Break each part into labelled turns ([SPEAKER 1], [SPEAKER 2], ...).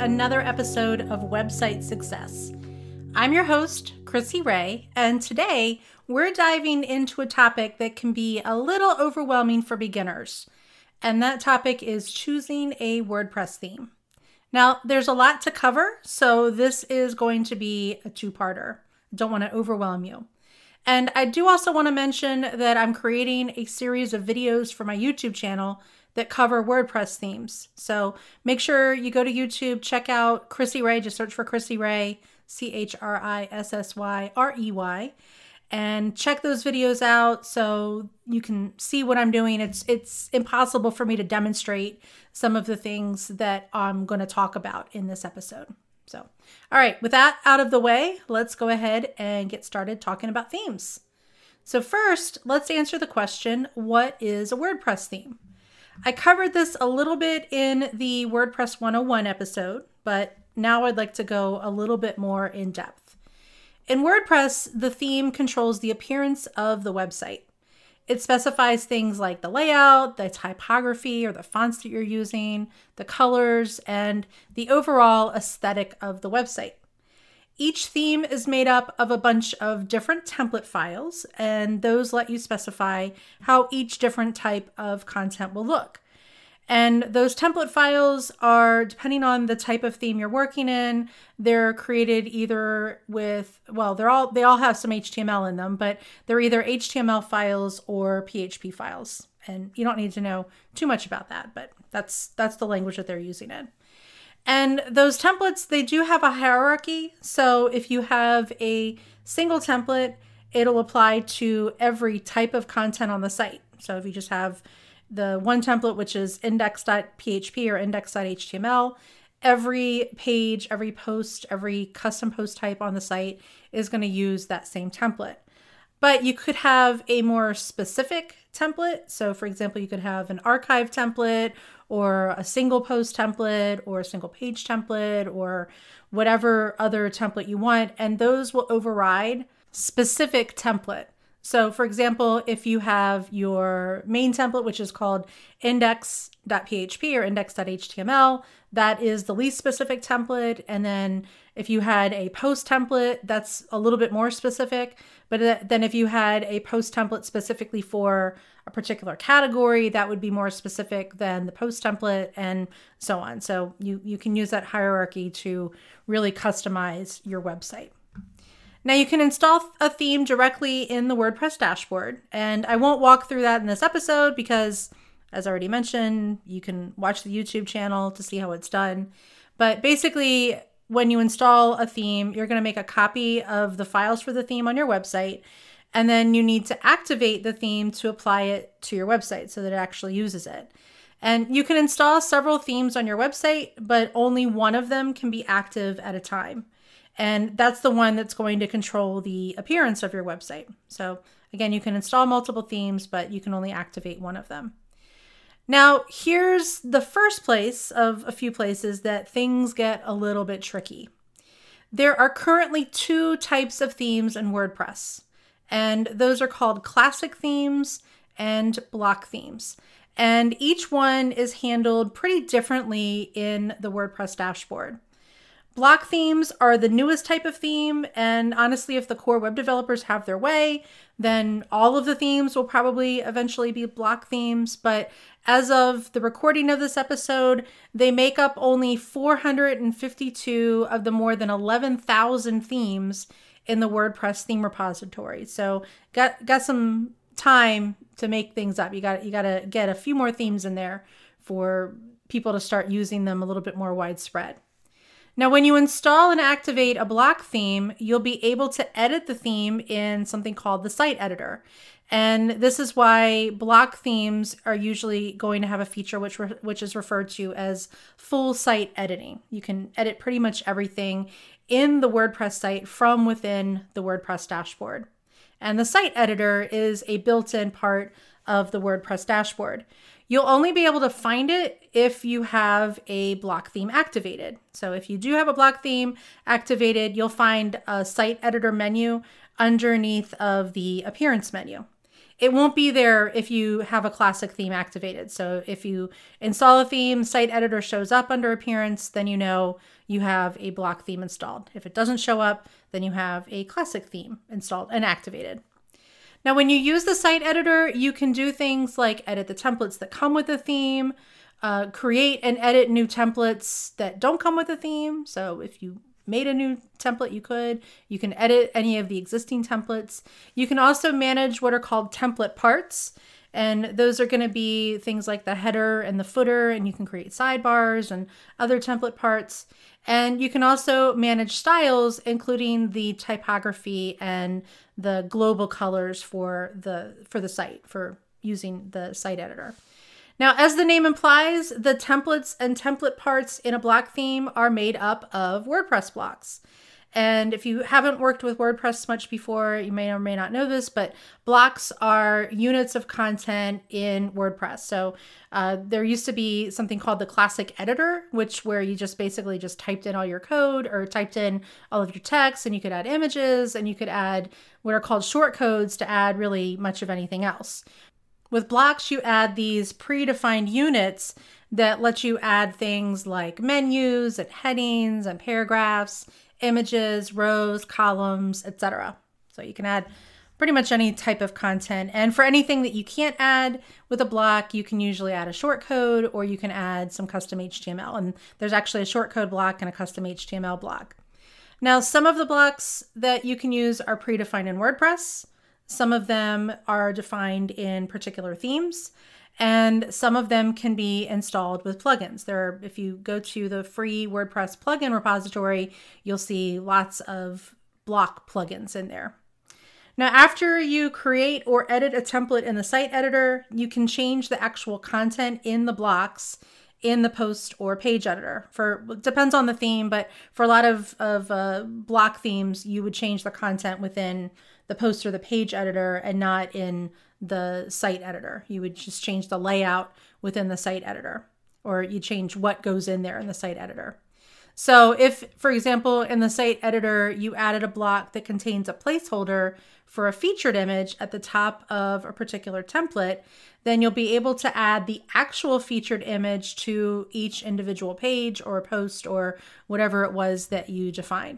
[SPEAKER 1] another episode of Website Success. I'm your host, Chrissy Rey, and today we're diving into a topic that can be a little overwhelming for beginners, and that topic is choosing a WordPress theme. Now, there's a lot to cover, so this is going to be a two-parter. Don't want to overwhelm you. And I do also want to mention that I'm creating a series of videos for my YouTube channel that cover WordPress themes. So make sure you go to YouTube, check out Chrissy Rey, just search for Chrissy Rey, ChrissysYrey, and check those videos out so you can see what I'm doing. It's impossible for me to demonstrate some of the things that I'm going to talk about in this episode. So, all right, with that out of the way, let's go ahead and get started talking about themes. So first, let's answer the question, what is a WordPress theme? I covered this a little bit in the WordPress 101 episode, but now I'd like to go a little bit more in depth. In WordPress, the theme controls the appearance of the website. It specifies things like the layout, the typography or the fonts that you're using, the colors, and the overall aesthetic of the website. Each theme is made up of a bunch of different template files, and those let you specify how each different type of content will look. And those template files are, depending on the type of theme you're working in, they're created either with, well, they all have some HTML in them, but they're either HTML files or PHP files. And you don't need to know too much about that, but that's the language that they're using in. And those templates, they do have a hierarchy. So if you have a single template, it'll apply to every type of content on the site. So if you just have the one template, which is index.php or index.html, every page, every post, every custom post type on the site is going to use that same template. But you could have a more specific template. So for example, you could have an archive template or a single post template or a single page template or whatever other template you want. And those will override specific template. So for example, if you have your main template, which is called index.php or index.html, that is the least specific template. And then if you had a post template, that's a little bit more specific. But then if you had a post template specifically for a particular category, that would be more specific than the post template and so on. So you can use that hierarchy to really customize your website. Now you can install a theme directly in the WordPress dashboard, and I won't walk through that in this episode because, as I already mentioned, you can watch the YouTube channel to see how it's done. But basically, when you install a theme, you're going to make a copy of the files for the theme on your website, and then you need to activate the theme to apply it to your website so that it actually uses it. And you can install several themes on your website, but only one of them can be active at a time. And that's the one that's going to control the appearance of your website. So again, you can install multiple themes, but you can only activate one of them. Now, here's the first place of a few places that things get a little bit tricky. There are currently two types of themes in WordPress, and those are called classic themes and block themes. And each one is handled pretty differently in the WordPress dashboard. Block themes are the newest type of theme, and honestly, if the core web developers have their way, then all of the themes will probably eventually be block themes. But as of the recording of this episode, they make up only 452 of the more than 11,000 themes in the WordPress theme repository. So got some time to make things up. You got to get a few more themes in there for people to start using them a little bit more widespread. Now, when you install and activate a block theme, you'll be able to edit the theme in something called the site editor. And this is why block themes are usually going to have a feature which is referred to as full site editing. You can edit pretty much everything in the WordPress site from within the WordPress dashboard. And the site editor is a built-in part of the WordPress dashboard. You'll only be able to find it if you have a block theme activated. So if you do have a block theme activated, you'll find a site editor menu underneath of the appearance menu. It won't be there if you have a classic theme activated. So if you install a theme, site editor shows up under appearance, then you know you have a block theme installed. If it doesn't show up, then you have a classic theme installed and activated. Now, when you use the site editor, you can do things like edit the templates that come with the theme, create and edit new templates that don't come with the theme. So if you made a new template, you can edit any of the existing templates. You can also manage what are called template parts. And those are going to be things like the header and the footer, and you can create sidebars and other template parts. And you can also manage styles, including the typography and the global colors for the site, for using the site editor. Now, as the name implies, the templates and template parts in a block theme are made up of WordPress blocks. And if you haven't worked with WordPress much before, you may or may not know this, but blocks are units of content in WordPress. So there used to be something called the classic editor, where you just basically just typed in all your code or typed in all of your text, and you could add images, and you could add what are called shortcodes to add really much of anything else. With blocks, you add these predefined units that let you add things like menus and headings and paragraphs, images, rows, columns, etc. So you can add pretty much any type of content. And for anything that you can't add with a block, you can usually add a shortcode, or you can add some custom HTML. And there's actually a shortcode block and a custom HTML block. Now, some of the blocks that you can use are predefined in WordPress. Some of them are defined in particular themes, and some of them can be installed with plugins. If you go to the free WordPress plugin repository, you'll see lots of block plugins in there. Now, after you create or edit a template in the site editor, you can change the actual content in the blocks in the post or page editor. Depends on the theme, but for a lot of block themes, you would change the content within the post or the page editor and not in the site editor. You would just change the layout within the site editor, or you change what goes in there in the site editor. So if, for example, in the site editor, you added a block that contains a placeholder for a featured image at the top of a particular template, then you'll be able to add the actual featured image to each individual page or post or whatever it was that you defined.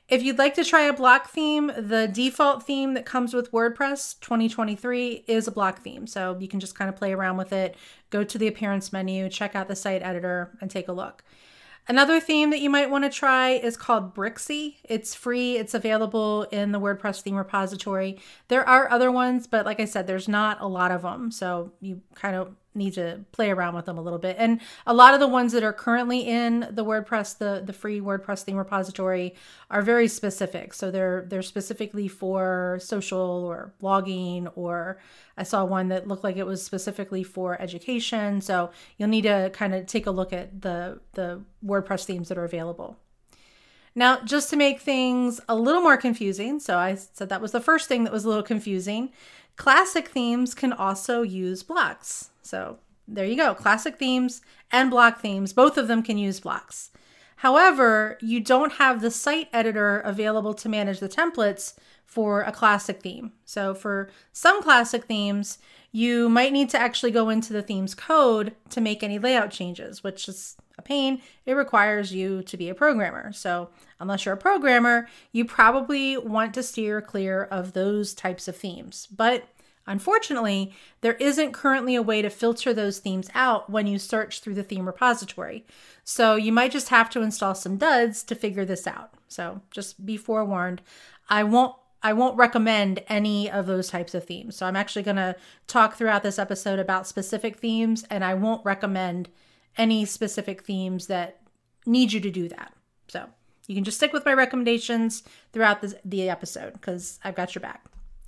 [SPEAKER 1] If you'd like to try a block theme, the default theme that comes with WordPress 2023 is a block theme. So you can just kind of play around with it, go to the appearance menu, check out the site editor, and take a look. Another theme that you might want to try is called Brixie. It's free. It's available in the WordPress theme repository. There are other ones, but like I said, there's not a lot of them. So you kind of need to play around with them a little bit. And a lot of the ones that are currently in the WordPress, the free WordPress theme repository, are very specific. So they're specifically for social or blogging, or I saw one that looked like it was specifically for education. So you'll need to kind of take a look at the WordPress themes that are available. Now, just to make things a little more confusing, so I said that was the first thing that was a little confusing, classic themes can also use blocks. So there you go. Classic themes and block themes, both of them can use blocks. However, you don't have the site editor available to manage the templates for a classic theme. So for some classic themes, you might need to actually go into the theme's code to make any layout changes, which is a pain. It requires you to be a programmer. So unless you're a programmer, you probably want to steer clear of those types of themes. But unfortunately, there isn't currently a way to filter those themes out when you search through the theme repository. So you might just have to install some duds to figure this out. So just be forewarned, I won't recommend any of those types of themes. So I'm actually going to talk throughout this episode about specific themes, and I won't recommend any specific themes that need you to do that. So you can just stick with my recommendations throughout the episode because I've got your back.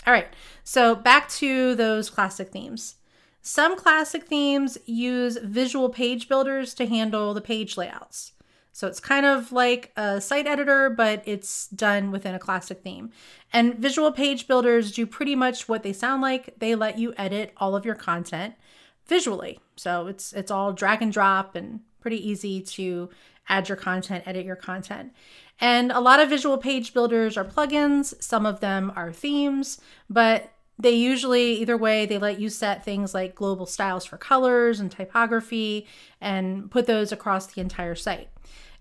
[SPEAKER 1] All right, so back to those classic themes. Some classic themes use visual page builders to handle the page layouts. So it's kind of like a site editor, but it's done within a classic theme. And visual page builders do pretty much what they sound like. They let you edit all of your content visually. So it's all drag and drop and pretty easy to add your content, edit your content. And a lot of visual page builders are plugins. Some of them are themes, but They usually, either way, they let you set things like global styles for colors and typography and put those across the entire site.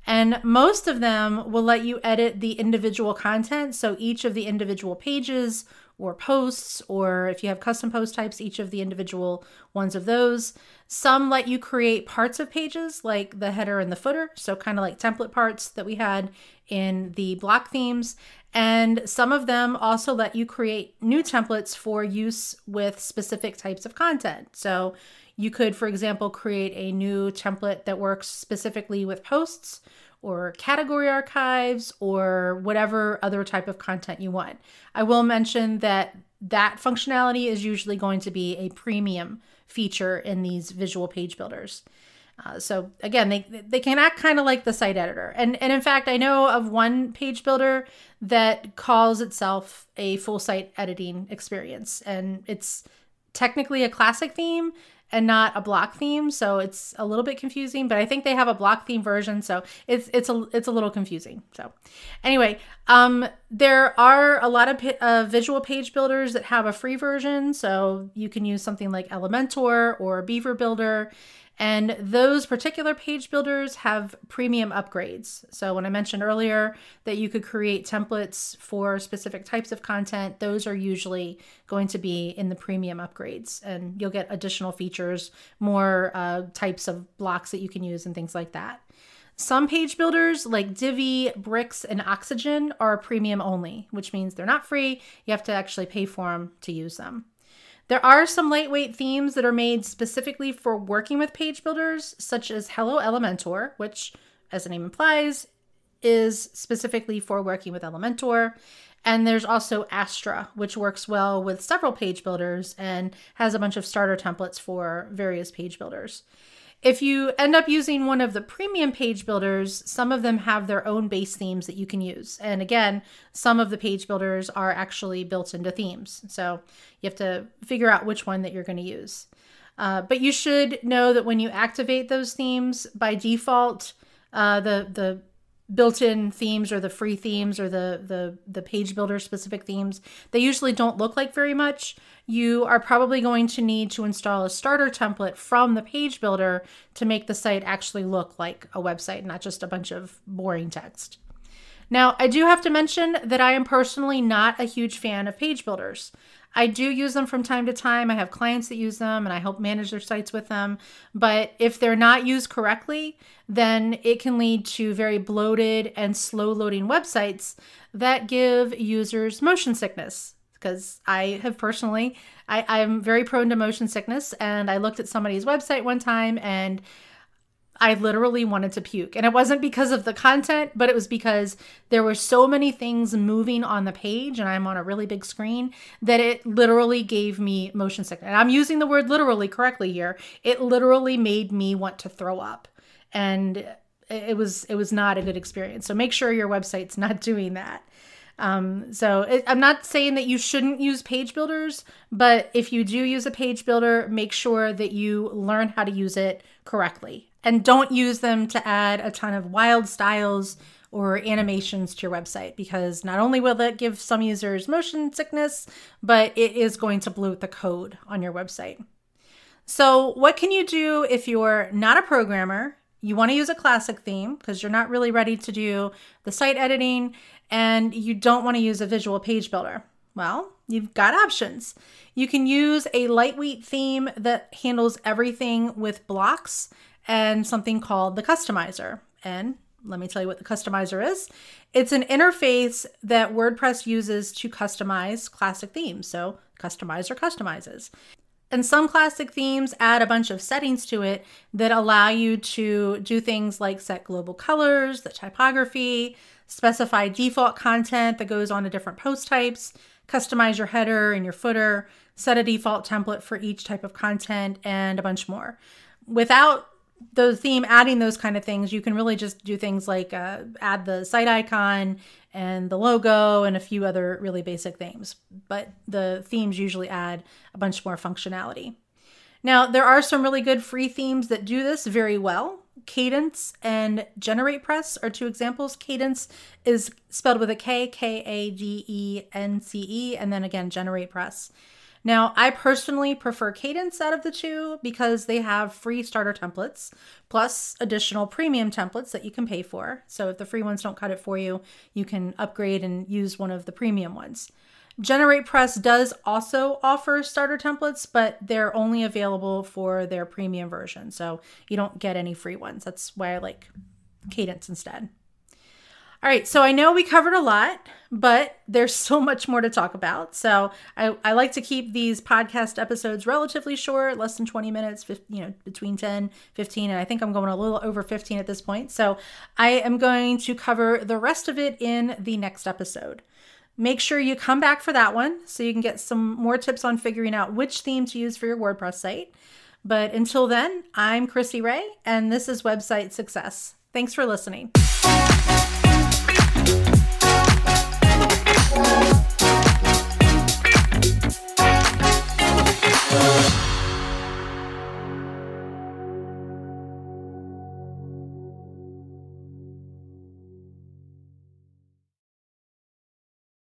[SPEAKER 1] And most of them will let you edit the individual content. So each of the individual pages or posts, or if you have custom post types, each of the individual ones of those. Some let you create parts of pages like the header and the footer. So kind of like template parts that we had in the block themes. And some of them also let you create new templates for use with specific types of content. So you could, for example, create a new template that works specifically with posts or category archives or whatever other type of content you want. I will mention that that functionality is usually going to be a premium feature in these visual page builders. So again, they can act kind of like the site editor. And in fact, I know of one page builder that calls itself a full site editing experience. And it's technically a classic theme and not a block theme. So it's a little bit confusing, but I think they have a block theme version. So it's a little confusing. So anyway, there are a lot of visual page builders that have a free version. So you can use something like Elementor or Beaver Builder. And those particular page builders have premium upgrades. So when I mentioned earlier that you could create templates for specific types of content, those are usually going to be in the premium upgrades. And you'll get additional features, more types of blocks that you can use and things like that. Some page builders like Divi, Bricks, and Oxygen are premium only, which means they're not free. You have to actually pay for them to use them. There are some lightweight themes that are made specifically for working with page builders, such as Hello Elementor, which, as the name implies, is specifically for working with Elementor. And there's also Astra, which works well with several page builders and has a bunch of starter templates for various page builders. If you end up using one of the premium page builders, some of them have their own base themes that you can use. And again, some of the page builders are actually built into themes. So you have to figure out which one that you're going to use. But you should know that when you activate those themes, by default, the built-in themes or the free themes or the page builder specific themes, they usually don't look like very much. You are probably going to need to install a starter template from the page builder to make the site actually look like a website, not just a bunch of boring text. Now, I do have to mention that I am personally not a huge fan of page builders. I do use them from time to time. I have clients that use them and I help manage their sites with them. But if they're not used correctly, then it can lead to very bloated and slow loading websites that give users motion sickness. Because I have personally, I'm very prone to motion sickness, and I looked at somebody's website one time and I literally wanted to puke. And it wasn't because of the content, but it was because there were so many things moving on the page, and I'm on a really big screen, that it literally gave me motion sickness. And I'm using the word literally correctly here. It literally made me want to throw up. And it was not a good experience. So make sure your website's not doing that. I'm not saying that you shouldn't use page builders, but if you do use a page builder, make sure that you learn how to use it correctly. And don't use them to add a ton of wild styles or animations to your website, because not only will that give some users motion sickness, but it is going to bloat the code on your website. So what can you do if you're not a programmer, you want to use a classic theme because you're not really ready to do the site editing, and you don't want to use a visual page builder? Well, you've got options. You can use a lightweight theme that handles everything with blocks and something called the customizer. And let me tell you what the customizer is. It's an interface that WordPress uses to customize classic themes. So customizer customizes. And some classic themes add a bunch of settings to it that allow you to do things like set global colors, the typography, specify default content that goes on to different post types, customize your header and your footer, set a default template for each type of content, and a bunch more. Without the theme adding those kind of things, you can really just do things like add the site icon and the logo and a few other really basic things. But the themes usually add a bunch more functionality. Now, there are some really good free themes that do this very well. Cadence and GeneratePress are two examples. Cadence is spelled with a K, K-A-D-E-N-C-E, and then again, GeneratePress. Now, I personally prefer Cadence out of the two because they have free starter templates plus additional premium templates that you can pay for. So if the free ones don't cut it for you, you can upgrade and use one of the premium ones. GeneratePress does also offer starter templates, but they're only available for their premium version. So you don't get any free ones. That's why I like Cadence instead. All right, so I know we covered a lot, but there's so much more to talk about. So I like to keep these podcast episodes relatively short, less than 20 minutes, between 10, 15, and I think I'm going a little over 15 at this point. So I am going to cover the rest of it in the next episode. Make sure you come back for that one so you can get some more tips on figuring out which theme to use for your WordPress site. But until then, I'm Chrissy Rey, and this is Website Success. Thanks for listening.